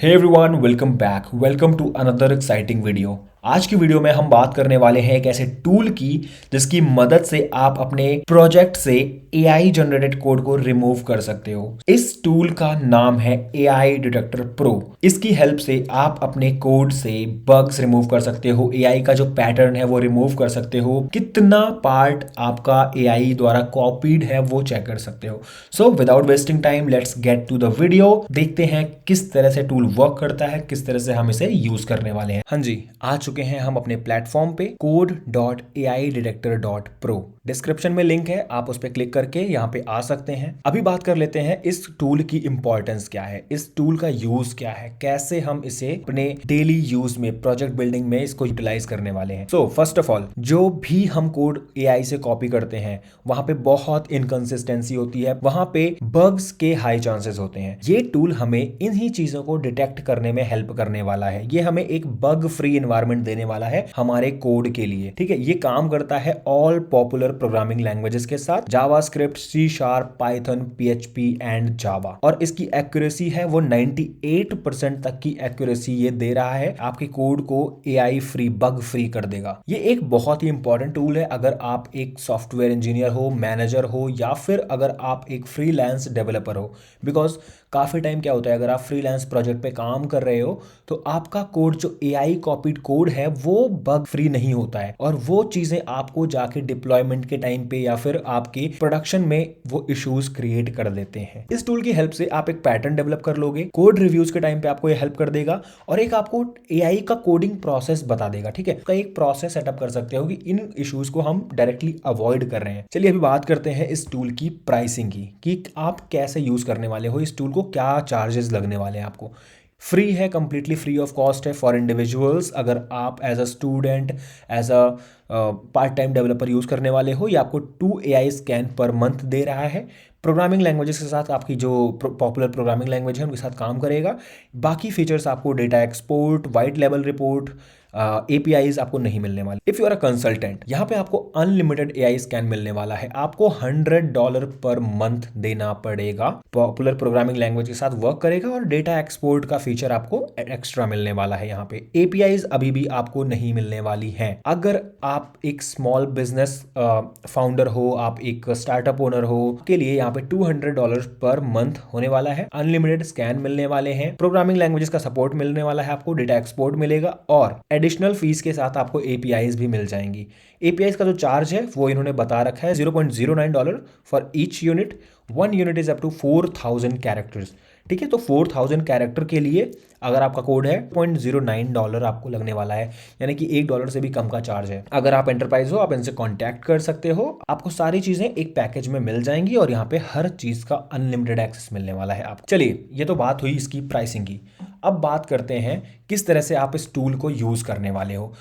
Hey everyone, welcome back. Welcome to another exciting video. आज की video में हम बात करने वाले हैं एक ऐसे टूल की जिसकी मदद से आप अपने प्रोजेक्ट से एआई जनरेटेड कोड को रिमूव कर सकते हो। इस टूल का नाम है एआई डिटेक्टर प्रो। इसकी हेल्प से आप अपने कोड से बग्स रिमूव कर सकते हो, एआई का जो पैटर्न है वो रिमूव कर सकते हो, कितना पार्ट आपका एआई द्वारा कॉपीड है वो चेक कर सकते हो। So without wasting time let's get to the video. देखते हैं किस तरह से टूल वर्क करता है, किस तरह से हम इसे यूज करने वाले हैं। हाँ जी, आ चुके हैं हम अपने प्लेटफॉर्म पे code.aidetector.pro। डिस्क्रिप्शन में लिंक है, आप उस पर क्लिक करके यहाँ पे आ सकते हैं। अभी बात कर लेते हैं इस टूल की इंपॉर्टेंस क्या है, इस टूल का यूज क्या है, कैसे हम इसे अपने डेली यूज में, प्रोजेक्ट बिल्डिंग में इसको यूटिलाइज करने वाले हैं। सो फर्स्ट ऑफ ऑल, जो भी हम कोड एआई से कॉपी करते हैं वहां पे बहुत इनकंसिस्टेंसी होती है, वहां पे बग्स के हाई चांसेस होते हैं। ये टूल हमें इन्हीं चीजों को डिटेक्ट करने में हेल्प करने वाला है। ये हमें एक बग फ्री एनवायरनमेंट देने वाला है हमारे कोड के लिए। ठीक है, ये काम करता है ऑल पॉपुलर प्रोग्रामिंग लैंग्वेजेस के साथ, JavaScript, C sharp, Python, PHP and Java. और इसकी एक्यूरेसी है वो 98% तक की एक्यूरेसी ये दे रहा है। आपके कोड को एआई फ्री, बग फ्री कर देगा। ये एक बहुत ही इंपॉर्टेंट टूल है अगर आप एक सॉफ्टवेयर इंजीनियर हो, मैनेजर हो, या फिर अगर आप एक फ्रीलांस डेवलपर हो। बिकॉज काफी टाइम क्या होता है, अगर आप फ्रीलांस प्रोजेक्ट पे काम कर रहे हो तो आपका कोड जो एआई कॉपीड कोड है वो बग फ्री नहीं होता है, और वो चीजें आपको जाके डिप्लॉयमेंट के टाइम पे या फिर आपके प्रोडक्शन में वो इश्यूज क्रिएट कर देते हैं। इस टूल की हेल्प से आप एक पैटर्न डेवलप कर लोगे, कोड रिव्यूज के टाइम पे आपको ये हेल्प कर देगा, और एक आपको एआई का कोडिंग प्रोसेस बता देगा। ठीक है, तो एक प्रोसेस सेटअप कर सकते हो कि इन इश्यूज को हम डायरेक्टली अवॉइड कर रहे हैं। चलिए अभी बात करते हैं इस टूल की प्राइसिंग की, कि आप कैसे यूज करने वाले हो इस टूल को, क्या चार्जेस लगने वाले हैं आपको। फ्री है, कंप्लीटली फ्री ऑफ कॉस्ट है फॉर इंडिविजुअल्स। अगर आप as a student, as a part time developer use करने वाले हो, ये आपको 2 AI स्कैन पर मंथ दे रहा है। प्रोग्रामिंग लैंग्वेजेस के साथ, आपकी जो पॉपुलर प्रोग्रामिंग लैंग्वेज है उनके साथ काम करेगा। बाकी फीचर्स आपको डेटा एक्सपोर्ट, वाइट लेवल रिपोर्ट, APIs आपको नहीं मिलने वाले। If you are a consultant, यहाँ पे आपको अनलिमिटेड एआई स्कैन मिलने वाला है। आपको $100 पर मंथ देना पड़ेगा। पॉपुलर प्रोग्रामिंग लैंग्वेज के साथ वर्क करेगा, और डेटा एक्सपोर्ट का फीचर आपको एक्स्ट्रा मिलने वाला है। यहाँ पे APIs अभी भी आपको नहीं मिलने वाली है। अगर आप एक स्मॉल बिजनेस फाउंडर हो, आप एक स्टार्टअप ओनर हो, के लिए यहाँ पे $200 पर मंथ होने वाला है। अनलिमिटेड स्कैन मिलने वाले हैं, प्रोग्रामिंग लैंग्वेजेस का सपोर्ट मिलने वाला है, आपको डेटा एक्सपोर्ट मिलेगा, और एडिशनल फीस के साथ आपको APIs भी मिल जाएंगी। APIs का जो चार्ज है वो इन्होंने बता रखा है $0.09 for each unit. 1 unit is up to 4000 characters. ठीक है, तो 4000 कैरेक्टर के लिए अगर आपका कोड है $0.09 आपको लगने वाला है, यानी कि $1 से भी कम का चार्ज है। अगर आप एंटरप्राइज हो, आप इनसे कांटेक्ट कर सकते हो, आपको सारी चीजें एक पैकेज में मिल जाएंगी, और यहाँ पे हर चीज का अनलिमिटेड एक्सेस मिलने वाला है आपको। चलिए, ये तो बात हुई इसकी प्राइसिंग की। अब बात करते हैं किस तरह से आप इस टूल को यूज करने वाले हो।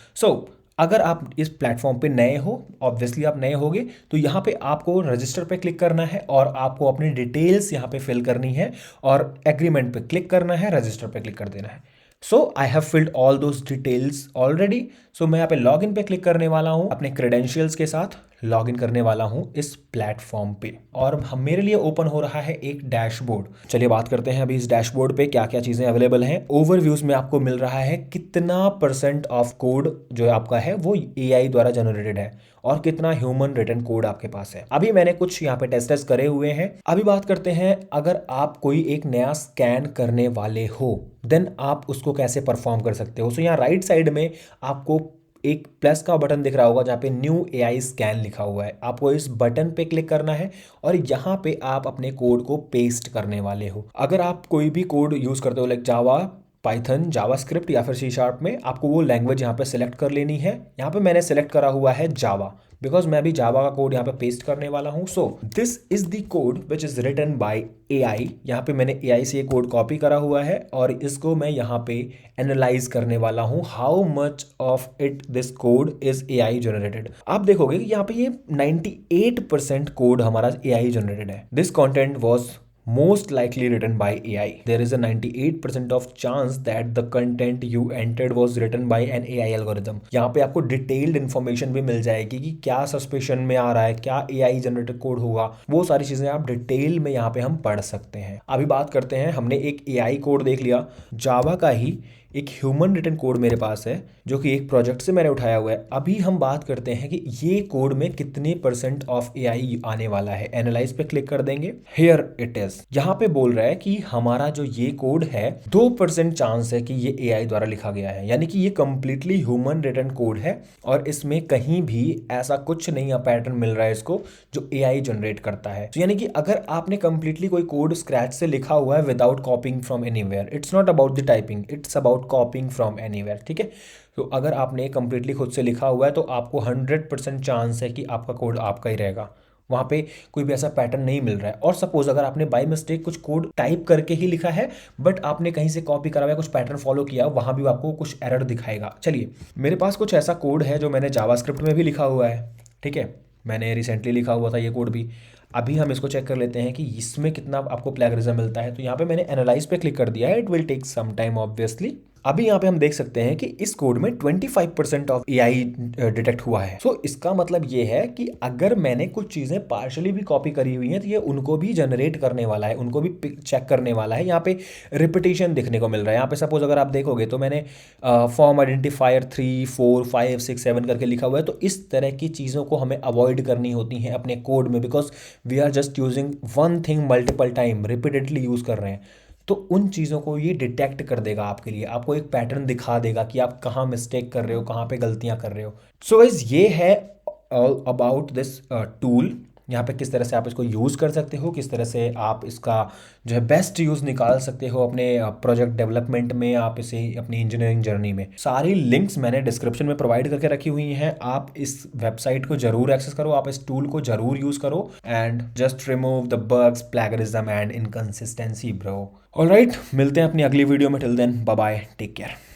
अगर आप इस प्लेटफॉर्म पे नए हो, ऑब्वियसली आप नए होगे, तो यहाँ पे आपको रजिस्टर पे क्लिक करना है, और आपको अपनी डिटेल्स यहाँ पे फिल करनी है, और एग्रीमेंट पे क्लिक करना है, रजिस्टर पे क्लिक कर देना है। I have filled all those details already. मैं यहाँ पे लॉग इन पे क्लिक करने वाला हूँ, अपने क्रेडेंशियल्स के साथ लॉग इन करने वाला हूँ इस प्लेटफॉर्म पे, और हम मेरे लिए ओपन हो रहा है एक डैशबोर्ड। चलिए बात करते हैं अभी इस डैशबोर्ड पे क्या क्या चीजें अवेलेबल हैं। ओवरव्यूज में आपको मिल रहा है कितना % ऑफ कोड जो आपका है वो एआई द्वारा जनरेटेड है, और कितना ह्यूमन रिटन कोड आपके पास है। अभी मैंने कुछ यहाँ पे टेस्ट करे हुए हैं। अभी बात करते हैं, अगर आप कोई एक नया स्कैन करने वाले हो, देन आप उसको कैसे परफॉर्म कर सकते हो। यहाँ राइट साइड में आपको एक प्लस का बटन दिख रहा होगा जहाँ पे न्यू एआई स्कैन लिखा हुआ है। आपको इस बटन पे क्लिक करना है, और यहाँ पे आप अपने कोड को पेस्ट करने वाले हो। अगर आप कोई भी कोड यूज करते हो, लाइक जावा, पाइथन, जावास्क्रिप्ट या फिर सी शार्प में, आपको वो लैंग्वेज यहाँ पे सिलेक्ट कर लेनी है। यहाँ पे मैंने सिलेक्ट करा हुआ है जावा, बिकॉज मैं भी जावा का कोड यहाँ पे पेस्ट करने वाला हूँ। This is the code which is written by AI. यहाँ पे मैंने एआई से ये कोड कॉपी करा हुआ है, और इसको मैं यहाँ पे एनालाइज करने वाला हूँ, how much of it this code is AI generated. आप देखोगे कि यहाँ पे ये 98% कोड हमारा एआई जनरेटेड है। This content was most likely written by AI. There is a 98% of chance that the content you entered was written by an AI algorithm. यहाँ पे आपको डिटेल्ड इन्फॉर्मेशन भी मिल जाएगी कि क्या सस्पेशन में आ रहा है, क्या AI जनरेटेड कोड होगा, वो सारी चीजें आप डिटेल में यहाँ पे हम पढ़ सकते हैं। अभी बात करते हैं, हमने एक AI कोड देख लिया, जावा का ही एक ह्यूमन रिटन कोड मेरे पास है जो कि एक प्रोजेक्ट से मैंने उठाया हुआ है। अभी हम बात करते हैं कि ये कोड में कितने % ऑफ AI आने वाला है। एनालाइज पे क्लिक कर देंगे, हियर इट इज। यहाँ पे बोल रहा है कि हमारा जो ये कोड है 2% चांस है कि ये AI द्वारा लिखा गया है, यानी कि ये कंप्लीटली ह्यूमन रिटन कोड है और इसमें कहीं भी ऐसा कुछ नहीं पैटर्न मिल रहा है इसको जो AI जनरेट करता है। तो यानी कि अगर आपने कंप्लीटली कोई कोड स्क्रैच से लिखा हुआ है without कॉपिंग from anywhere, it's not about the typing, it's about कॉपिंग from anywhere, ठीक है। तो अगर आपने कंप्लीटली खुद से लिखा हुआ है तो आपको 100% चांस है कि आपका कोड आपका ही रहेगा, वहां पे कोई भी ऐसा पैटर्न नहीं मिल रहा है। और सपोज अगर आपने बाय मिस्टेक कुछ कोड टाइप करके ही लिखा है बट आपने कहीं से कॉपी करा हुआ है, कुछ पैटर्न फॉलो किया, वहां भी आपको कुछ एरर दिखाएगा। चलिए, मेरे पास कुछ ऐसा कोड है जो मैंने जावास्क्रिप्ट में भी लिखा हुआ है, ठीक है, मैंने रिसेंटली लिखा हुआ था ये कोड भी। अभी हम इसको चेक कर लेते हैं कि इसमें कितना आपको प्लेगरिज्म मिलता है। तो यहाँ पे मैंने एनालाइज पे क्लिक कर दिया है, it will take some time obviously. अभी यहाँ पे हम देख सकते हैं कि इस कोड में 25% ऑफ AI डिटेक्ट हुआ है। सो इसका मतलब ये है कि अगर मैंने कुछ चीजें पार्शली भी कॉपी करी हुई हैं तो ये उनको भी जनरेट करने वाला है, उनको भी चेक करने वाला है। यहाँ पे रिपीटेशन दिखने को मिल रहा है। यहाँ पे सपोज अगर आप देखोगे तो मैंने फॉर्म आइडेंटिफायर 3, 4, 5, 6, 7 करके लिखा हुआ है। तो इस तरह की चीज़ों को हमें अवॉइड करनी होती हैं अपने कोड में, because we are just using one thing multiple time, repeatedly use कर रहे हैं। तो उन चीज़ों को ये डिटेक्ट कर देगा आपके लिए, आपको एक पैटर्न दिखा देगा कि आप कहाँ मिस्टेक कर रहे हो, कहाँ पे गलतियाँ कर रहे हो। सो गाइस, ये है ऑल अबाउट दिस टूल। यहाँ पे किस तरह से आप इसको यूज़ कर सकते हो, किस तरह से आप इसका जो है बेस्ट यूज़ निकाल सकते हो अपने प्रोजेक्ट डेवलपमेंट में, आप इसे अपनी इंजीनियरिंग जर्नी में। सारी लिंक्स मैंने डिस्क्रिप्शन में प्रोवाइड करके रखी हुई हैं। आप इस वेबसाइट को जरूर एक्सेस करो, आप इस टूल को जरूर यूज़ करो and just remove the bugs, plagiarism and inconsistency bro. Alright, मिलते हैं अपनी अगली वीडियो में। Till then bye bye, take care.